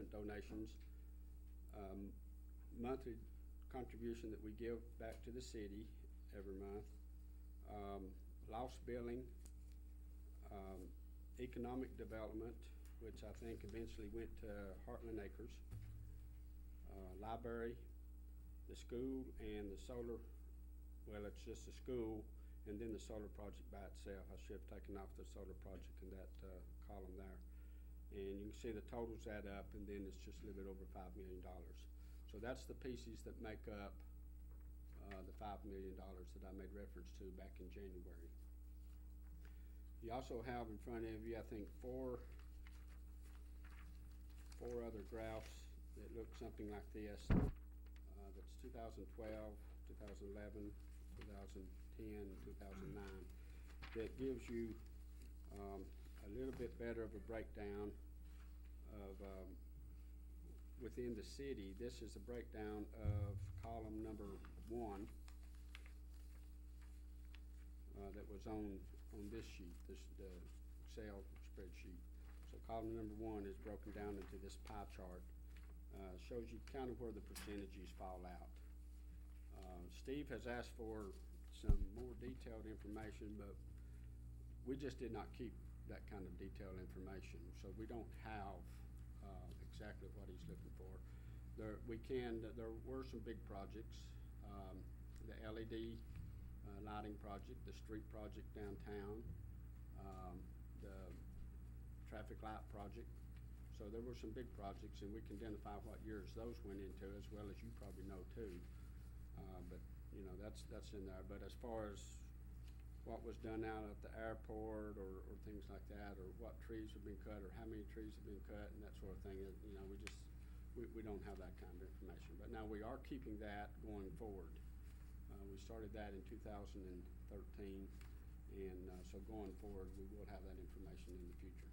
donations, monthly contribution that we give back to the city every month, lost billing, economic development, which I think eventually went to Heartland Acres, library, the school, and the solar. Well, it's just the school, and then the solar project by itself. I should have taken off the solar project in that column there. And you can see the totals add up, and then it's just a little bit over $5 million. So that's the pieces that make up the $5 million that I made reference to back in January. You also have in front of you, I think, four other graphs that look something like this. That's 2012, 2011, 2010, and 2009. That gives you a little bit better of a breakdown of within the city. This is a breakdown of column number 1 that was on this sheet, the Excel spreadsheet. So column number 1 is broken down into this pie chart. Shows you kind of where the percentages fall out. Steve has asked for some more detailed information, but we just did not keep that kind of detailed information, so we don't have exactly what he's looking for. There were some big projects, the LED lighting project, the street project downtown, the traffic light project. So there were some big projects, and we can identify what years those went into, as well as you probably know too. But you know, that's in there. But as far as what was done out at the airport or things like that, or what trees have been cut, or how many trees have been cut, and that sort of thing, you know, we don't have that kind of information. But now we are keeping that going forward. We started that in 2013, and so going forward, we will have that information in the future.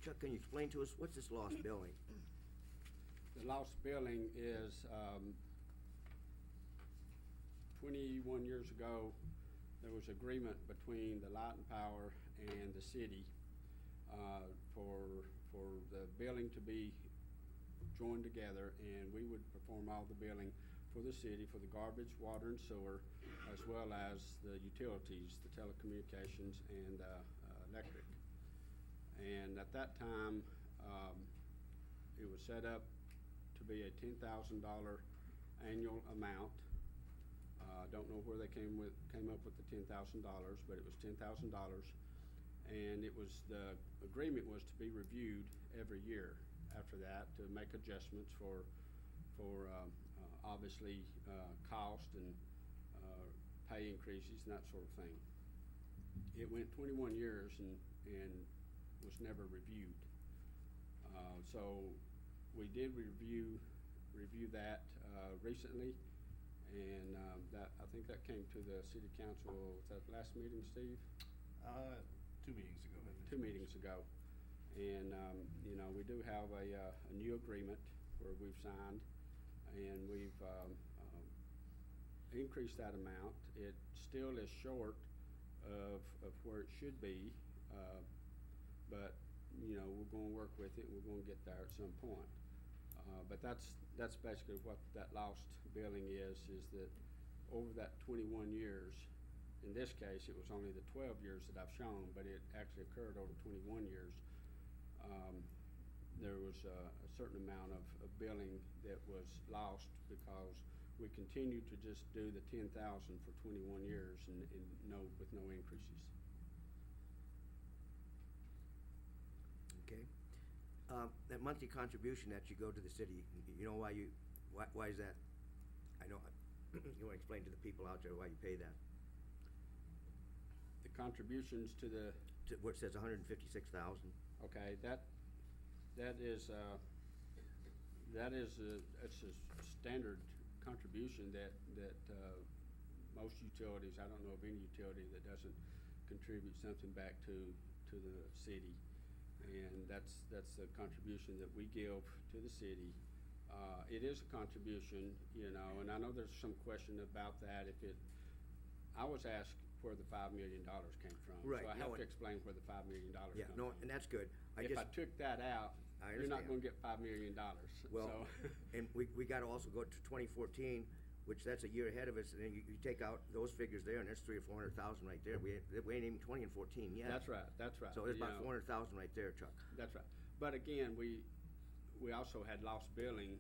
Chuck, can you explain to us, what's this lost billing? The lost billing is 21 years ago, there was agreement between the Light and Power and the city for the billing to be joined together, and we would perform all the billing for the city for the garbage, water, and sewer, as well as the utilities, the telecommunications, and electric. And at that time, it was set up to be a $10,000 annual amount. Don't know where they came up with the $10,000, but it was $10,000, and the agreement was to be reviewed every year after that to make adjustments for obviously cost and pay increases and that sort of thing. It went 21 years and was never reviewed. So we did review that recently, and I think that came to the city council. Was that last meeting, Steve? 2 meetings ago. 2 meetings ago. And you know, we do have a new agreement where we've signed, and we've increased that amount. It still is short of where it should be, but you know, we're going to work with it. We're going to get there at some point. But that's basically what that lost billing is that over that 21 years, in this case, it was only the 12 years that I've shown, but it actually occurred over 21 years. There was a certain amount of billing that was lost because we continued to just do the $10,000 for 21 years and with no increases. Okay. That monthly contribution that you go to the city, you know why is that? I know, you want to explain to the people out there why you pay that. The contributions to Where it says $156,000. okay, it's a standard contribution that most utilities, I don't know of any utility that doesn't contribute something back to the city. And that's the contribution that we give to the city. It is a contribution, you know, and I know there's some question about that. I was asked where the $5 million came from. Right. So I have to explain where the $5 million comes from. Yeah, no, and that's good. if I took that out, I you're not understand. gonna get $5 million, Well, so. and we gotta also go to 2014, which that's a year ahead of us, and then you take out those figures there, and there's 300,000 or 400,000 right there. We ain't even 20 and 14 yet. That's right, that's right. So there's You about know, 400,000 right there, Chuck. That's right. But again, we also had lost billing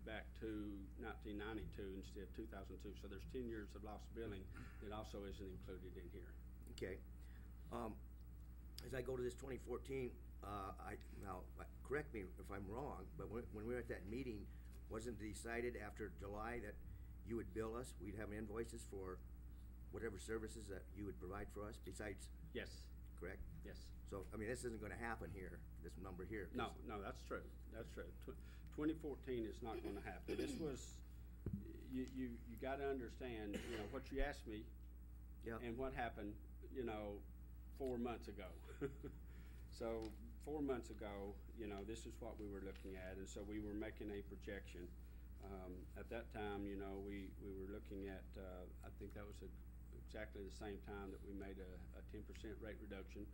back to 1992 instead of 2002. So there's 10 years of lost billing that also isn't included in here. Okay. As I go to this 2014, correct me if I'm wrong, but when we were at that meeting, wasn't it decided after July that you would bill us, we'd have invoices for whatever services that you would provide for us besides, Yes, correct? yes. So, I mean, this isn't gonna happen here, this number here. 'cause- No, that's true, that's true. 2014 is not gonna happen. This was, you gotta understand, you know, what you asked me Yeah. and what happened, you know, 4 months ago. So 4 months ago, you know, this is what we were looking at, and so we were making a projection. At that time, you know, we were looking at, I think that was exactly the same time that we made a 10% rate reduction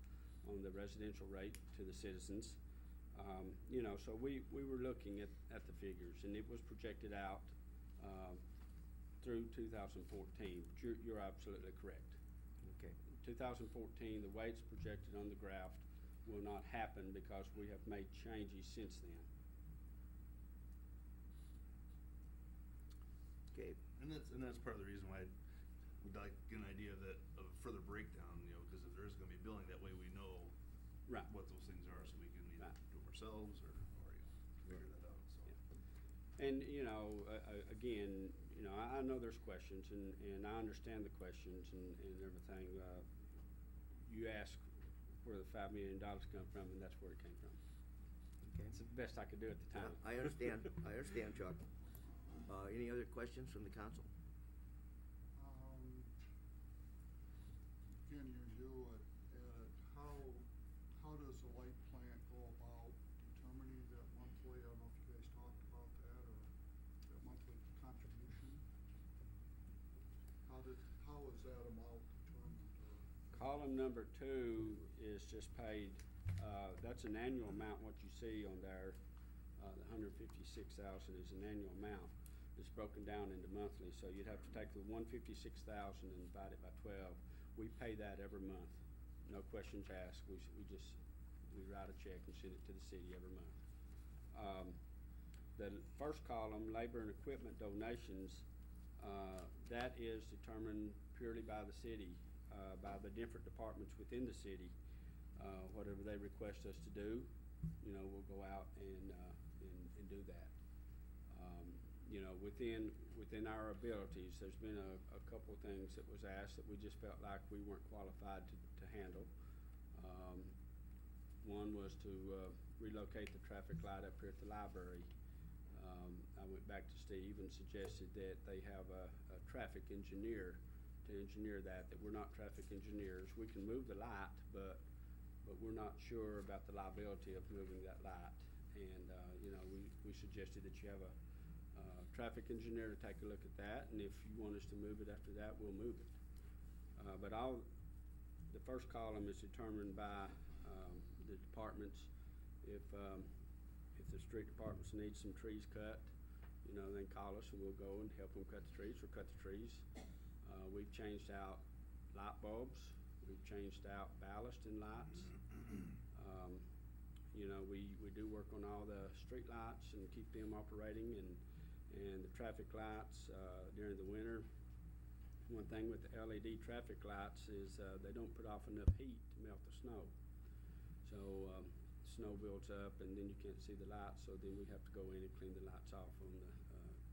on the residential rate to the citizens. You know, so we were looking at the figures, and it was projected out through 2014. But you're absolutely correct. Okay. 2014, the way it's projected on the graph will not happen because we have made changes since then. Okay. And that's part of the reason why we'd like to get an idea of a further breakdown, you know, because if there is gonna be billing, that way we know Right. what those things are, so we can either Right. do them ourselves or figure that out, so. And, you know, again, you know, I know there's questions, and I understand the questions and everything. You ask where the $5 million come from, and that's where it came from. Okay. It's the best I could do at the time. I understand, Chuck. Any other questions from the council? Again, you at it, how does the light plant go about determining that monthly, I don't know if you guys talked about that, or that monthly contribution? How is that amount determined, or? Column number 2 is just paid, that's an annual amount, what you see on there. The 156,000 is an annual amount. It's broken down into monthly, so you'd have to take the 156,000 and divide it by 12. We pay that every month, no questions asked. We write a check and send it to the city every month. The first column, labor and equipment donations, that is determined purely by the city, by the different departments within the city. Whatever they request us to do, you know, we'll go out and do that. You know, within our abilities, there's been a couple of things that was asked that we just felt like we weren't qualified to handle. One was to relocate the traffic light up here at the library. I went back to Steve and suggested that they have a traffic engineer to engineer that we're not traffic engineers. We can move the light, but we're not sure about the liability of moving that light. And, you know, we suggested that you have a traffic engineer to take a look at that, and if you want us to move it after that, we'll move it. But the first column is determined by the departments. If the street departments need some trees cut, you know, then call us and we'll go and help them cut the trees or cut the trees. We've changed out light bulbs. We've changed out ballast in lights. You know, we do work on all the street lights and keep them operating, and the traffic lights during the winter. One thing with the LED traffic lights is they don't put off enough heat to melt the snow. So snow builds up and then you can't see the lights, so then we have to go in and clean the lights off on the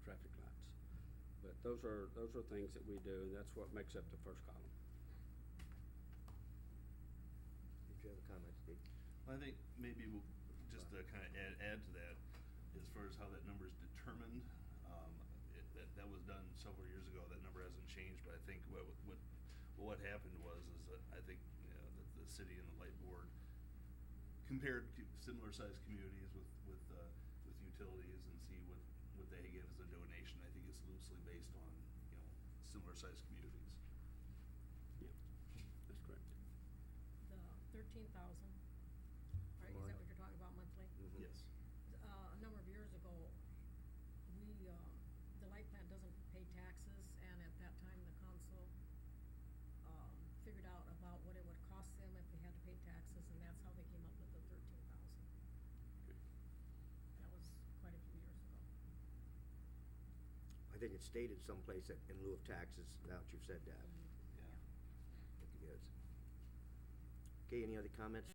traffic lights. But those are things that we do, and that's what makes up the first column. Did you have a comment, Steve? Well, I think maybe we'll, just to kind of add to that, as far as how that number is determined, that was done several years ago. That number hasn't changed, but I think what happened was that I think, you know, the city and the light board compared similar sized communities with utilities and see what they give as a donation. I think it's loosely based on, you know, similar sized communities. Yeah, that's correct. The 13,000, ago, the light plant doesn't pay taxes, and at that time, the council, figured out about what it would cost them if they had to pay taxes, and that's how they came up with the 13,000. That was quite a few years ago. I think it's stated someplace that in lieu of taxes, now that you've said that. Yeah. I think it is. Okay, any other comments?